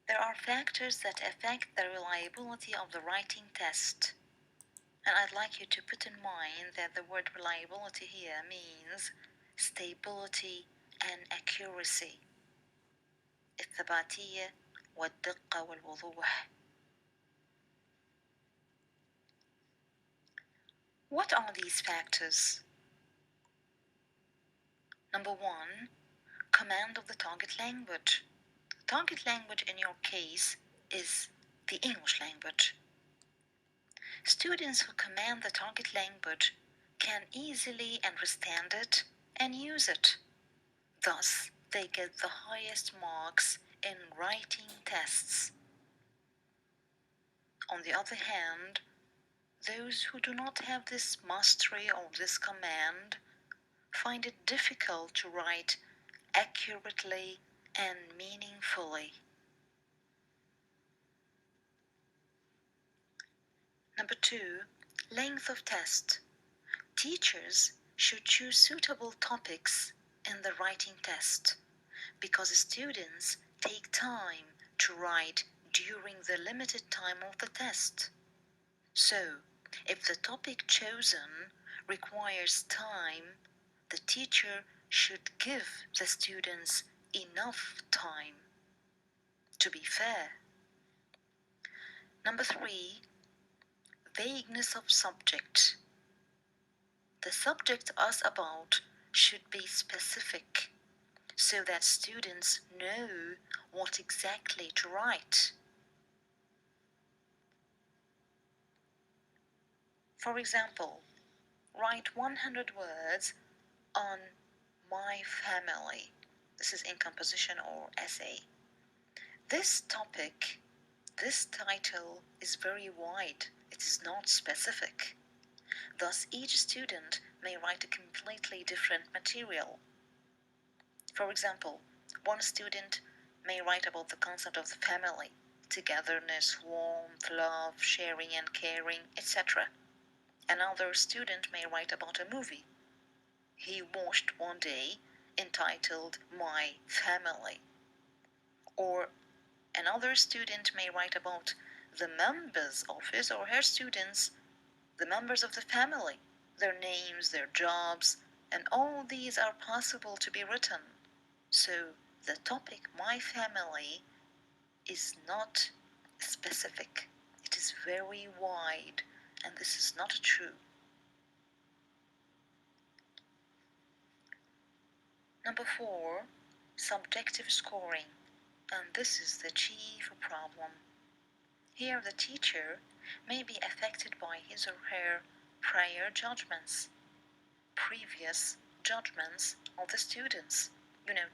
There are factors that affect the reliability of the writing test. And I'd like you to put in mind that the word reliability here means stability and accuracy. الثباتية والدقة والوضوح. What are these factors? Number one, command of the target language. Target language in your case is the English language. Students who command the target language can easily understand it and use it. Thus, they get the highest marks in writing tests. On the other hand, those who do not have this mastery or this command find it difficult to write accurately and meaningfully. Number two, length of test. Teachers should choose suitable topics in the writing test because students take time to write during the limited time of the test. So, if the topic chosen requires time, the teacher should give the students enough time to be fair. Number three, vagueness of subject. The subject asked about should be specific so that students know what exactly to write. For example, write 100 words on my family. This is in composition or essay. This topic, this title is very wide. It is not specific. Thus, each student may write a completely different material. For example, one student may write about the concept of the family, togetherness, warmth, love, sharing and caring, etc. Another student may write about a movie he watched one day entitled My Family. Or another student may write about the members of his or her students, the members of the family, their names, their jobs, and all these are possible to be written. So the topic My Family is not specific. It is very wide, and this is not true. Number four, subjective scoring, and this is the chief problem. Here the teacher may be affected by his or her prior judgments, previous judgments of the students.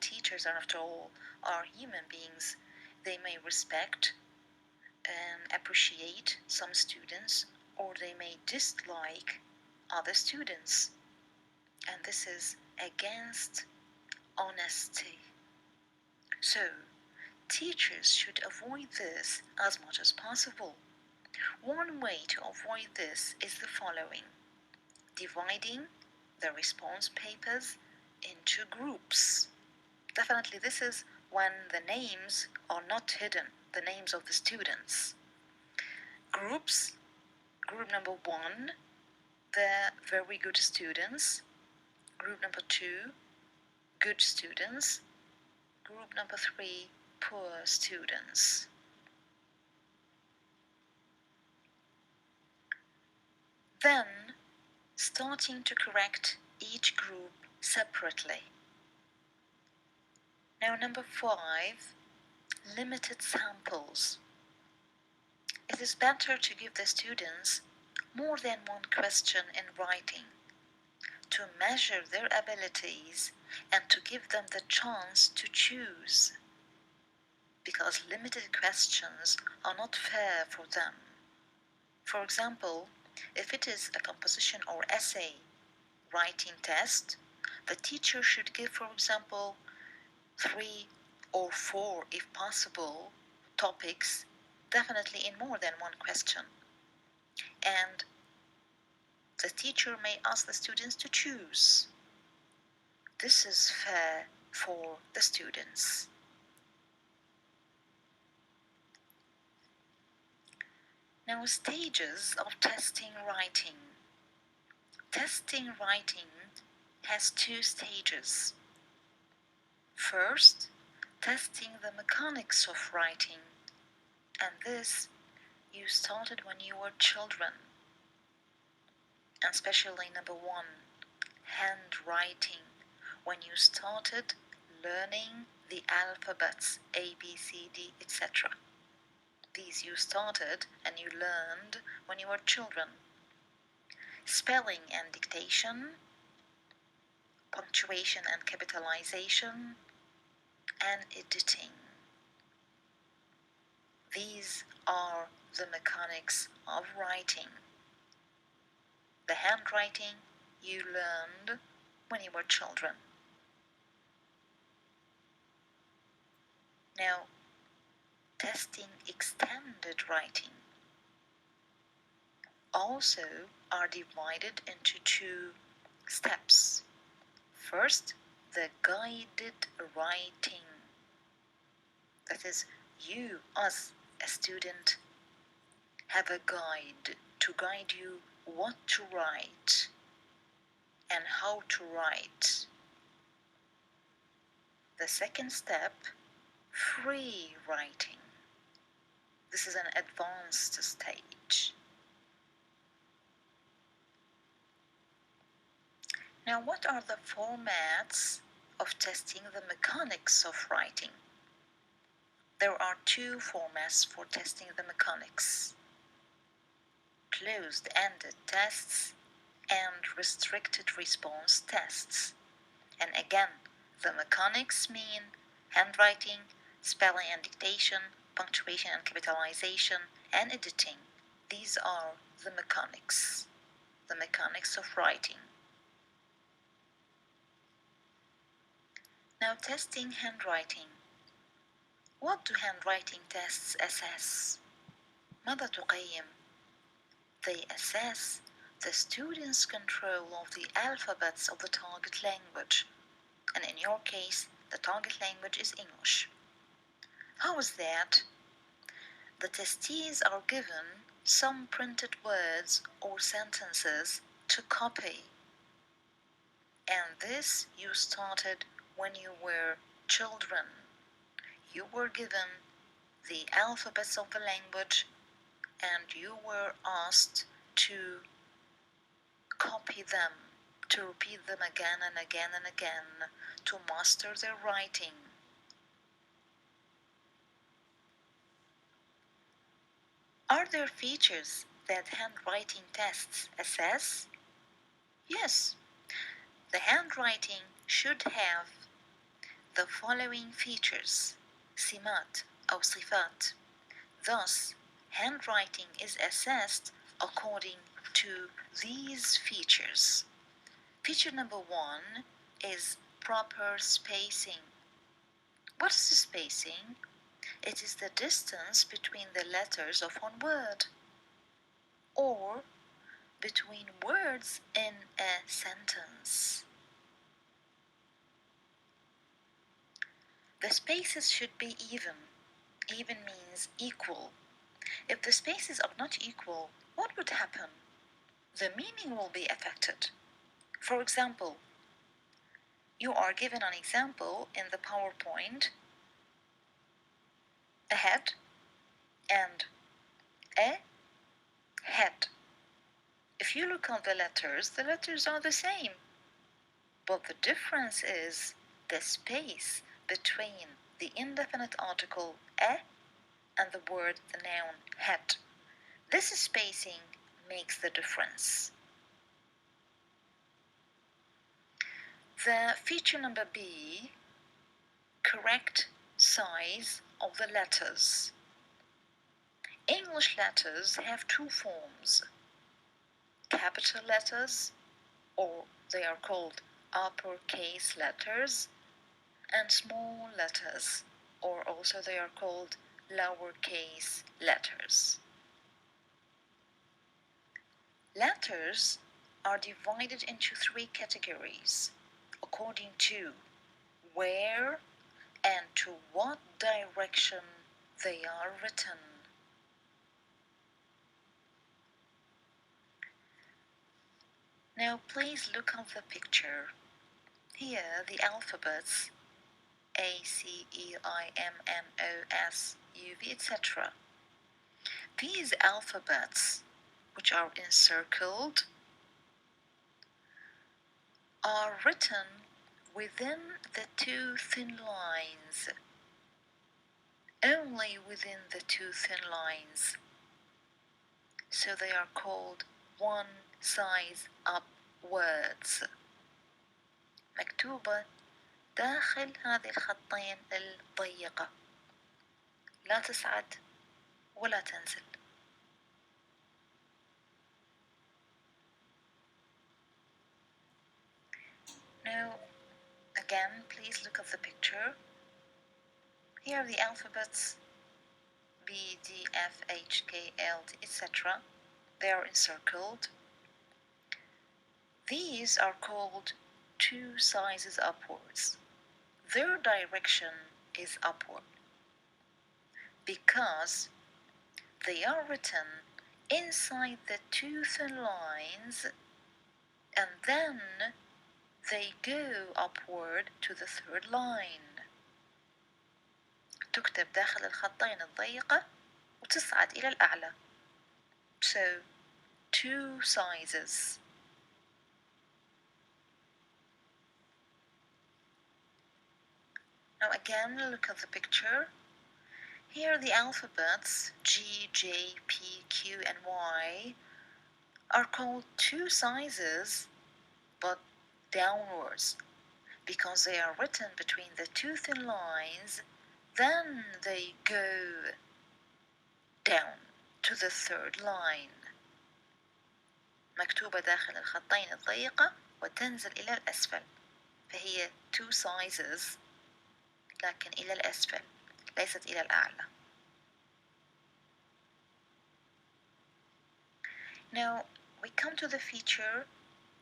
Teachers are, after all, are human beings. They may respect and appreciate some students, or they may dislike other students. And this is against honesty. So, teachers should avoid this as much as possible. One way to avoid this is the following: dividing the response papers into groups. Definitely, this is when the names are not hidden, the names of the students. Groups: group number one, the very good students. Group number two, good students. Group number three, poor students. Then, starting to correct each group separately. Now, number five, limited samples. It is better to give the students more than one question in writing to measure their abilities and to give them the chance to choose, because limited questions are not fair for them. For example, if it is a composition or essay writing test, the teacher should give, for example, 3 or 4, if possible, topics, definitely in more than one question. And the teacher may ask the students to choose. This is fair for the students. Now, stages of testing writing. Testing writing has two stages. First, testing the mechanics of writing, and this you started when you were children, and especially number one, handwriting, when you started learning the alphabets A, B, C, D, etc. These you started and you learned when you were children. Spelling and dictation, punctuation and capitalization, and editing. These are the mechanics of writing. The handwriting you learned when you were children. Now, testing extended writing also are divided into two steps. First, the guided writing. That is, you as a student have a guide to guide you what to write and how to write. The second step, free writing. This is an advanced stage. Now, what are the formats of testing the mechanics of writing? There are two formats for testing the mechanics: closed-ended tests and restricted response tests. And again, the mechanics mean handwriting, spelling and dictation, punctuation and capitalization, and editing. These are the mechanics of writing. Now, testing handwriting. What do handwriting tests assess? ماذا تقيم? They assess the student's control of the alphabets of the target language, and in your case, the target language is English. How is that? The testees are given some printed words or sentences to copy, and this you started when you were children. You were given the alphabets of the language and you were asked to copy them, to repeat them again and again and again, to master their writing. Are there features that handwriting tests assess? Yes, the handwriting should have the following features: سمات أو صفات. Thus, handwriting is assessed according to these features. Feature number one is proper spacing. What is the spacing? It is the distance between the letters of one word, or between words in a sentence. The spaces should be even. Even means equal. If the spaces are not equal, what would happen? The meaning will be affected. For example, you are given an example in the PowerPoint: a head and a head. If you look at the letters are the same, but the difference is the space between the indefinite article a and the word, the noun, head. This spacing makes the difference. The feature number B, correct size of the letters. English letters have two forms: capital letters, or they are called uppercase letters, and small letters, or also they are called lowercase letters. Letters are divided into three categories according to where and to what direction they are written. Now please look at the picture. Here the alphabets A, C, E, I, M, N, O, S, U, V, etc. These alphabets, which are encircled, are written within the two thin lines, only within the two thin lines. So they are called one size up words. مكتوبة داخل هذه الخطين الضيقة، لا تصعد ولا تنزل. Now, again, please look at the picture. Here are the alphabets B, D, F, H, K, L, T, etc. They are encircled. These are called two sizes upwards. Their direction is upward because they are written inside the two thin lines and then they go upward to the third line. تكتب داخل الخطين الضيقة وتصعد إلى الأعلى. So, two sizes. Now again, look at the picture. Here the alphabets G, J, P, Q, and Y are called two sizes, but downwards, because they are written between the two thin lines, then they go down to the third line. مكتوبة داخل الخطين الضيقة وتنزل إلى الأسفل، فهي two sizes لكن إلى الأسفل ليست إلى الأعلى. Now we come to the feature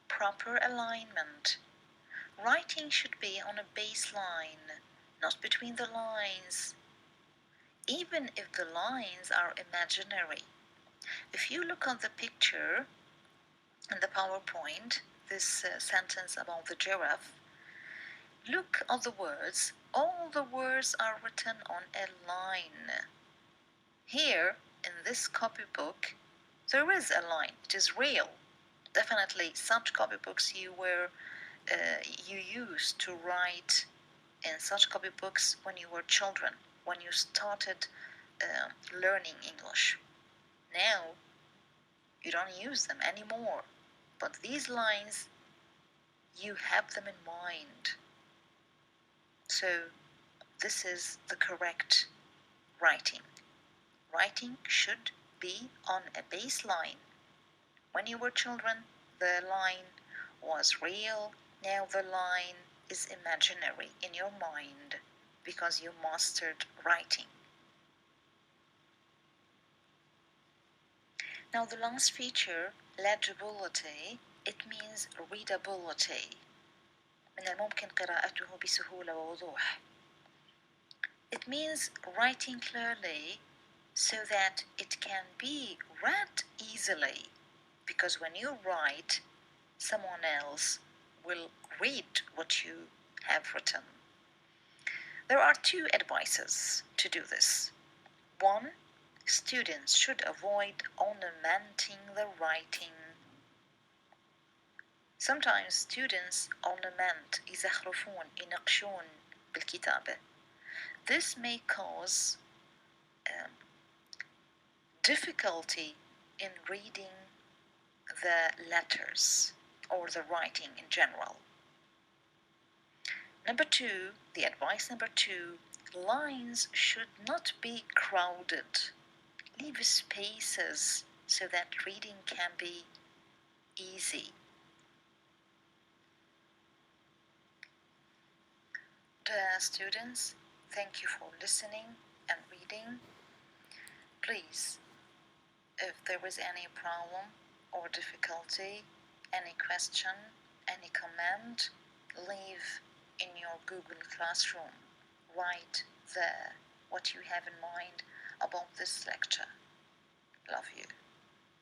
proper alignment. Writing should be on a baseline, not between the lines, even if the lines are imaginary. If you look at the picture in the PowerPoint, this sentence about the giraffe, look at the words. All the words are written on a line. Here, in this copybook, there is a line. It is real. Definitely, such copybooks you used to write in such copybooks when you were children, when you started learning English. Now, you don't use them anymore. But these lines, you have them in mind. So, this is the correct writing. Writing should be on a baseline. When you were children, the line was real. Now the line is imaginary in your mind because you mastered writing. Now the last feature, legibility, it means readability. من الممكن قراءته بسهولة ووضوح. It means writing clearly so that it can be read easily, because when you write, someone else will read what you have written. There are two advices to do this. One, students should avoid ornamenting the writing. Sometimes students ornament يزخرفون ينقشون بالكتابة. This may cause difficulty in reading the letters or the writing in general. Number two, the advice number two, lines should not be crowded. Leave spaces so that reading can be easy. Dear students, thank you for listening and reading. Please, if there is any problem or difficulty, any question, any comment, leave in your Google Classroom. Write there what you have in mind about this lecture. Love you.